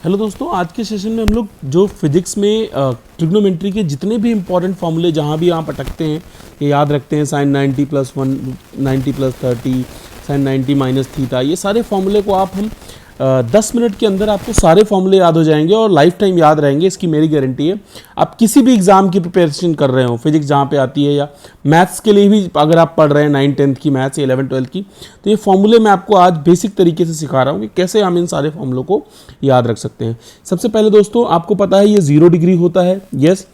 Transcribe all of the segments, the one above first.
Hello दोस्तों, आज के सेशन में हम लोग जो फिजिक्स में ट्रिग्नोमेट्री के जितने भी इंपॉर्टेंट फॉर्मूले जहाँ भी आप अटकते हैं ये याद रखते हैं, sine 90 plus 1 90 plus 30 sine 90 minus theta, ये सारे फॉर्मूले को आप हम 10 मिनट के अंदर आपको सारे फॉर्मूले याद हो जाएंगे और लाइफ टाइम याद रहेंगे, इसकी मेरी गारंटी है। आप किसी भी एग्जाम की प्रिपरेशन कर रहे हो, फिजिक्स जहाँ पे आती है या मैथ्स के लिए भी अगर आप पढ़ रहे हैं 9th 10th की मैथ्स या 11th 12th की, तो ये फॉर्मूले मैं आपको आज बेसिक तरीके से सिखा रहा हूँ कि कैसे हम इन सारे फॉर्मूलों को याद रख सकते हैं। सबसे पहले दोस्तों आपको पता है ये 0 डिग्री होता है, यस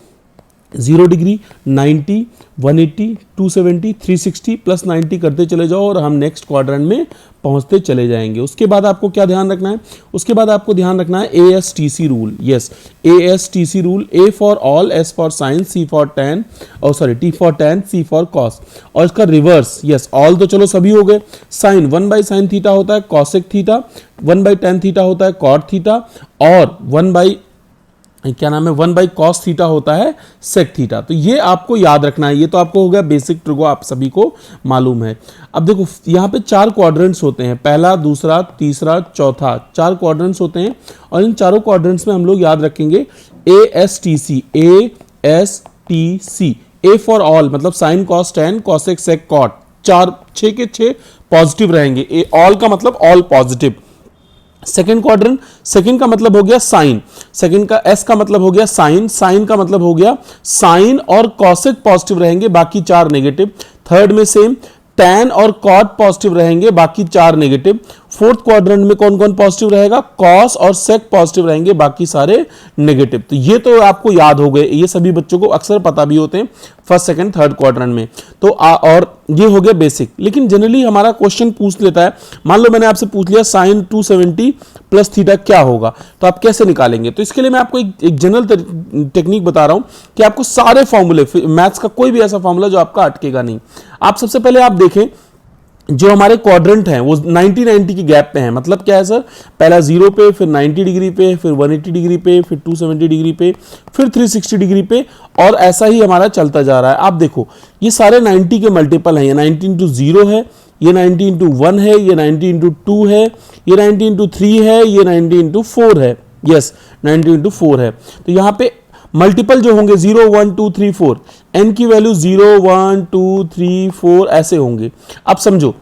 0 डिग्री 90 180 270 360 प्लस 90 करते चले जाओ और हम नेक्स्ट क्वाड्रेंट में पहुंचते चले जाएंगे। उसके बाद आपको क्या ध्यान रखना है, उसके बाद आपको ध्यान रखना है ASTC rule, yes ASTC rule, A for all, S for sine, C for tan, और sorry T for tan, C for cos, और इसका रिवर्स, यस ऑल तो चलो सभी हो गए। साइन 1/sin थीटा होता है कॉसेक थीटा, 1/tan थीटा होता है कॉट थीटा, और 1/cos थीटा होता है सेक थीटा। तो ये आपको याद रखना है, ये तो आपको हो गया बेसिक ट्रिगो, आप सभी को मालूम है। अब देखो यहाँ पे 4 क्वाड्रेंट्स होते हैं, पहला दूसरा तीसरा चौथा, 4 क्वाड्रेंट्स होते हैं और इन चारों क्वाड्रेंट्स में हम लोग याद रखेंगे ASTC, ASTC, A for all मतलब sine cos tan cosec sec cot, 6 के 6 पॉजिटिव रहेंगे, ऑल का मतलब all positive. Second quadrant, second का मतलब हो गया साइन, सेकेंड का एस का मतलब हो गया साइन, साइन का मतलब हो गया साइन और कॉसेक पॉजिटिव रहेंगे, बाकी 4 नेगेटिव। थर्ड में सेम, टैन और कॉट पॉजिटिव रहेंगे, बाकी 4 नेगेटिव। फोर्थ क्वाड्रेंट में कौन कौन पॉजिटिव रहेगा, कॉस और सेक पॉजिटिव रहेंगे, बाकी सारे नेगेटिव। तो ये तो आपको याद हो गए, ये सभी बच्चों को अक्सर पता भी होते हैं फर्स्ट सेकंड थर्ड क्वाड्रेंट में। तो और ये हो गया बेसिक, लेकिन जनरली हमारा क्वेश्चन पूछ लेता है, मान लो मैंने आपसे पूछ लिया साइन 270 प्लस थीटा क्या होगा, तो आप कैसे निकालेंगे। तो इसके लिए मैं आपको एक जनरल टेक्निक बता रहा हूं कि आपको सारे फॉर्मूले, मैथ्स का कोई भी ऐसा फॉर्मूला जो आपका अटकेगा नहीं। आप सबसे पहले आप देखें जो हमारे क्वाड्रेंट हैं वो 90-90 की गैप पे हैं, मतलब क्या है सर, पहला 0 पे, फिर 90 डिग्री पे, फिर 180 डिग्री पे, फिर 270 डिग्री पे, फिर 360 डिग्री पे, और ऐसा ही हमारा चलता जा रहा है। आप देखो ये सारे 90 के मल्टीपल हैं, ये 90 इंटू 0 है, ये 90 इंटू 1 है, ये 90 इंटू 2 है, ये 90 इंटू 3 है, ये 90 इंटू 4 है, यस 90 इंटू 4 है। तो यहाँ पे मल्टीपल जो होंगे 0 1 2 3 4, n की वैल्यू 0 1 2 3 4 ऐसे होंगे। अब समझो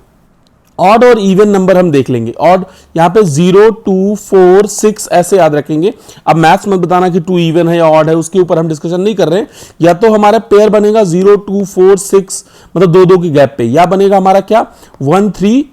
ऑड और इवन नंबर हम देख लेंगे, ऑड यहाँ पे 0 2 4 6 ऐसे याद रखेंगे। अब मैथ्स मत बताना कि 2 इवन है या ऑड है, उसके ऊपर हम डिस्कशन नहीं कर रहे हैं। या तो हमारा पेयर बनेगा 0 2 4 6 मतलब 2-2 की गैप पे, या बनेगा हमारा क्या 1 3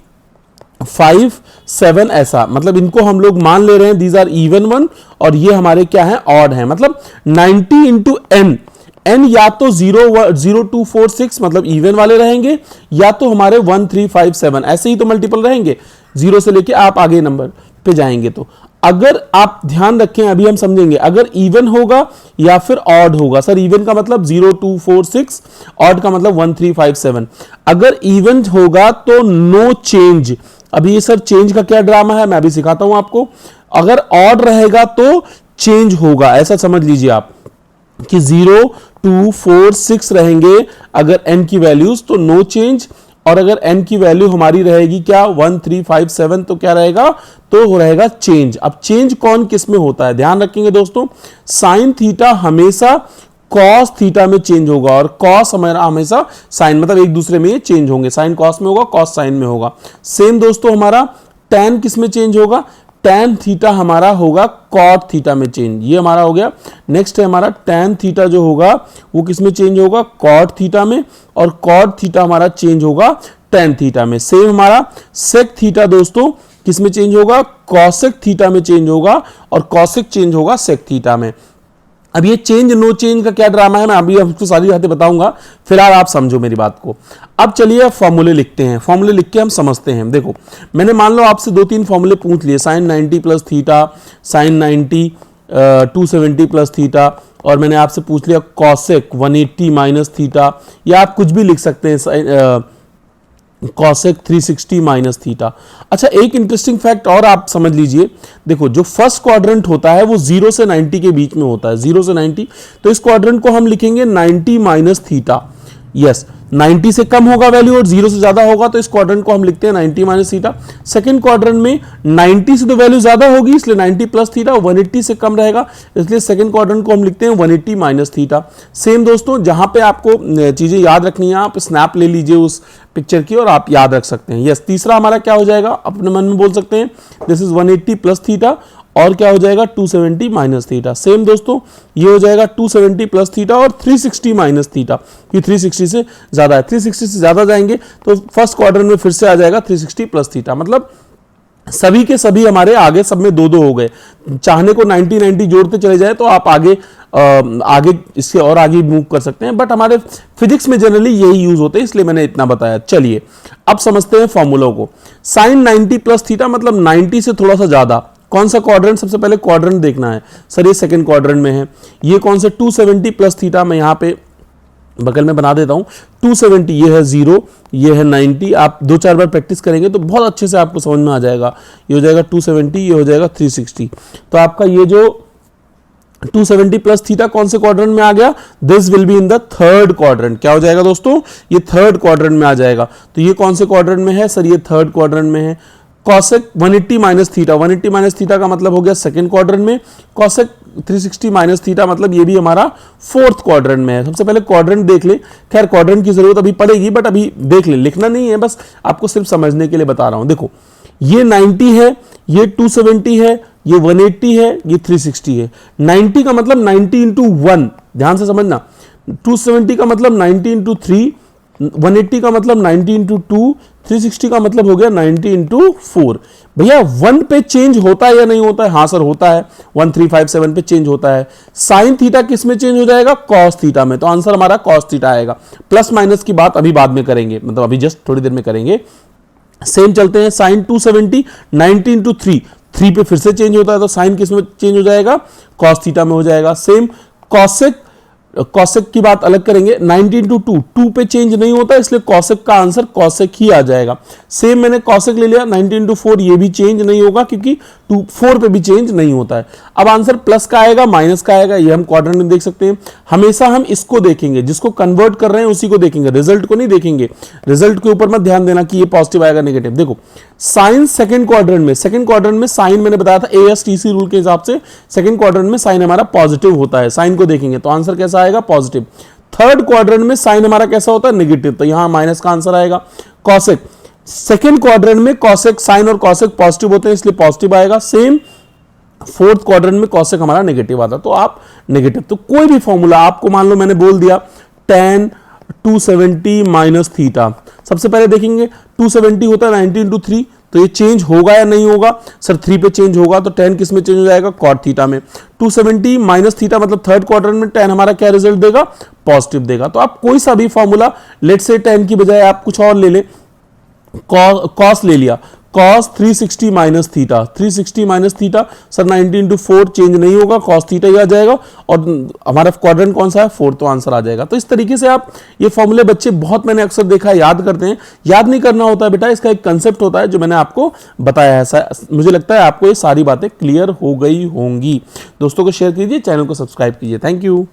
5 7 ऐसा, मतलब इनको हम लोग मान ले रहे हैं दीज आर इवन वन, और ये हमारे क्या है ऑड है। मतलब 90 इंटू एन, एन या तो 0 2 4 6 मतलब इवन वाले रहेंगे, या तो हमारे 1 3 5 7 ऐसे ही तो मल्टीपल रहेंगे, 0 से लेके आप आगे नंबर पे जाएंगे। तो अगर आप ध्यान रखें, अभी हम समझेंगे, अगर इवन होगा या फिर ऑड होगा। सर इवन का मतलब 0 2 4 6, ऑड का मतलब 1 3 5 7। अगर इवन होगा तो नो चेंज। अभी ये सर चेंज का क्या ड्रामा है मैं अभी सिखाता हूं आपको। अगर ऑड रहेगा तो चेंज होगा, ऐसा समझ लीजिए आप कि 0 2 4 6 रहेंगे अगर n की वैल्यूज तो नो चेंज, और अगर n की वैल्यू हमारी रहेगी क्या 1 3 5 7 तो क्या रहेगा, तो रहेगा चेंज। अब चेंज कौन किस में होता है ध्यान रखेंगे दोस्तों, साइन थीटा हमेशा कॉस थीटा में चेंज होगा, और कॉस हमारा हमेशा साइन, मतलब एक दूसरे में ये चेंज होंगे, साइन कॉस में होगा कॉस साइन में होगा। सेम दोस्तों हमारा टैन किस में चेंज होगा, टैन थीटा हमारा होगा कॉट थीटा में चेंज, ये हमारा हो गया। नेक्स्ट है हमारा टैन थीटा जो होगा वो किस में चेंज होगा, कॉट थीटा में, और कॉट थीटा हमारा चेंज होगा टैन थीटा में। सेम हमारा सेक थीटा दोस्तों किस में चेंज होगा, कॉसेक थीटा में चेंज होगा, और कॉसेक चेंज होगा सेक थीटा में। अब ये चेंज नो चेंज का क्या ड्रामा है मैं अभी आपको सारी बातें बताऊंगा, फिलहाल आप समझो मेरी बात को। अब चलिए फॉर्मूले लिखते हैं, फॉर्मूले लिख के हम समझते हैं। देखो मैंने मान लो आपसे 2-3 फॉर्मूले पूछ लिए, sine 90 plus theta, sine 90 270 plus theta, और मैंने आपसे पूछ लिया कॉसेक 180 माइनस थीटा, या आप कुछ भी लिख सकते हैं कॉसेक 360 माइनस थीटा। अच्छा एक इंटरेस्टिंग फैक्ट और आप समझ लीजिए, देखो जो फर्स्ट क्वाड्रेंट होता है वो 0 से 90 के बीच में होता है, 0 से 90, तो इस क्वाड्रेंट को हम लिखेंगे 90 माइनस थीटा, यस 90 से कम होगा वैल्यू और 0 से ज्यादा होगा तो इस क्वाड्रेंट को हम लिखते हैं 90 माइनस थीटा। सेकंड क्वाड्रेंट में 90 से तो वैल्यू ज्यादा होगी इसलिए 90 प्लस थीटा, 180 से कम रहेगा इसलिए सेकंड क्वाड्रेंट को हम लिखते हैं 180 माइनस थीटा। सेम दोस्तों, जहां पे आपको चीजें याद रखनी है आप स्नैप ले लीजिए उस पिक्चर की और आप याद रख सकते हैं। यस, तीसरा हमारा क्या हो जाएगा, अपने मन में बोल सकते हैं दिस इज 180 प्लस थीटा और क्या हो जाएगा 270 माइनस थीटा। सेम दोस्तों, ये हो जाएगा 270 प्लस थीटा और 360 माइनस थीटा, ये 360 से ज्यादा है, 360 से ज्यादा जाएंगे तो फर्स्ट क्वाड्रेंट में फिर से आ जाएगा 360 प्लस थीटा। मतलब सभी के सभी हमारे आगे सब में दो दो हो गए। चाहने को 90 90 जोड़ते चले जाए तो आप आगे इससे और आगे मूव कर सकते हैं, बट हमारे फिजिक्स में जनरली यही यूज होते हैं इसलिए मैंने इतना बताया। चलिए अब समझते हैं फॉर्मूला को। साइन 90 प्लस थीटा मतलब 90 से थोड़ा सा ज्यादा। कौन सा क्वाड्रेंट, सबसे पहले क्वाड्रेंट देखना है। सर ये सेकंड क्वाड्रेंट में है। ये कौन से 270 प्लस थीटा, मैं यहां पे बगल में बना देता हूं 270, ये है 0, ये है 90। आप 2-4 बार प्रैक्टिस करेंगे तो बहुत अच्छे से आपको समझ में आ जाएगा। ये हो जाएगा 270, ये हो जाएगा 360। तो आपका ये जो 270 प्लस थीटा कौन से क्वाड्रेंट में आ गया, this will be in the third quadrant. क्या हो जाएगा दोस्तों, ये थर्ड क्वाड्रेंट में आ जाएगा। तो ये कौन से क्वाड्रेंट में है, सर ये थर्ड क्वाड्रेंट में है। Cosec 180 minus theta, 180 minus theta का मतलब हो गया सेकंड क्वाड्रेंट में। कॉसेक 360 माइनस थीटा मतलब ये भी हमारा फोर्थ क्वाड्रेंट में है। सबसे पहले क्वाड्रेंट देख ले, खैर क्वाड्रेंट की जरूरत अभी पड़ेगी बट अभी देख ले, लिखना नहीं है, बस आपको सिर्फ समझने के लिए बता रहा हूं। देखो ये 90 है, ये 270 है, ये 180 है, ये 360 है। 90 का मतलब 90 इंटू 1, ध्यान से समझना। 270 का मतलब 90 इंटू 3, 180 का मतलब 90 इंटू 2, 360 का मतलब हो गया 90 इंटू 4। भैया 1 पे चेंज होता है या नहीं होता है, हाँ सर होता है, 1357 पे चेंज होता है। साइन थीटा किस में चेंज हो जाएगा, कॉस थीटा में। तो आंसर हमारा कॉस थीटा आएगा। प्लस माइनस की बात अभी बाद में करेंगे, मतलब अभी जस्ट थोड़ी देर में करेंगे। सेम चलते हैं, साइन 270 90 इंटू 3, 3 पे फिर से चेंज होता है तो साइन किस में चेंज हो जाएगा, कॉस थीटा में हो जाएगा। सेम कॉसेक की बात अलग करेंगे, 90 इंटू 2, 2 पे चेंज नहीं होता इसलिए कॉसेक का आंसर कॉसेक ही आ जाएगा। सेम मैंने कॉसेक ले लिया, 90 इंटू 4 ये भी चेंज नहीं होगा क्योंकि 4 पे भी चेंज नहीं होता है। अब आंसर प्लस का आएगा माइनस का आएगा, ये हम क्वाड्रेंट में देख सकते हैं। हमेशा हम इसको देखेंगे, जिसको कन्वर्ट कर रहे हैं उसी को देखेंगे, रिजल्ट को नहीं देखेंगे। रिजल्ट के ऊपर मत ध्यान देना कि ये पॉजिटिव आएगा नेगेटिव। देखो साइन सेकंड क्वाड्रेंट में साइन मैंने बताया था ASTC रूल के हिसाब से सेकंड क्वाड्रेंट में साइन हमारा पॉजिटिव होता है। साइन को देखेंगे तो आंसर कैसा आएगा, पॉजिटिव। थर्ड क्वाड्रेंट में साइन हमारा कैसा होता है, नेगेटिव, तो यहां माइनस का आंसर आएगा। कॉसेक सेकंड क्वाड्रेंट में कॉसेक, साइन और कॉसेक पॉजिटिव होते हैं इसलिए पॉजिटिव आएगा। सेम फोर्थ क्वाड्रेंट में कॉसेक हमारा नेगेटिव आता, तो आप नेगेटिव। तो कोई भी फॉर्मूला आपको, मान लो मैंने बोल दिया tan 270 माइनस थीटा, सबसे पहले देखेंगे 270 होता है 90 इंटू 3, तो ये चेंज होगा या नहीं होगा, सर 3 पे चेंज होगा तो tan किस में चेंज हो जाएगा, कॉट थीटा में। 270 माइनस थीटा मतलब थर्ड क्वाड्रेंट में tan हमारा क्या रिजल्ट देगा, पॉजिटिव देगा। तो आप कोई सा भी फॉर्मूला, लेट से tan की बजाय आप कुछ और ले ले, कॉस ले लिया, cos 360 minus theta, 360 minus theta sir 90 into 4 change नहीं होगा, कॉस थीटा ही आ जाएगा और हमारा क्वाड्रेंट कौन सा है, 4, तो आंसर आ जाएगा। तो इस तरीके से आप ये फॉर्मूले, बच्चे बहुत मैंने अक्सर देखा है याद करते हैं, याद नहीं करना होता है बेटा, इसका एक कंसेप्ट होता है जो मैंने आपको बताया है। मुझे लगता है आपको ये सारी बातें क्लियर हो गई होंगी। दोस्तों को शेयर कीजिए, चैनल को सब्सक्राइब कीजिए। Thank you.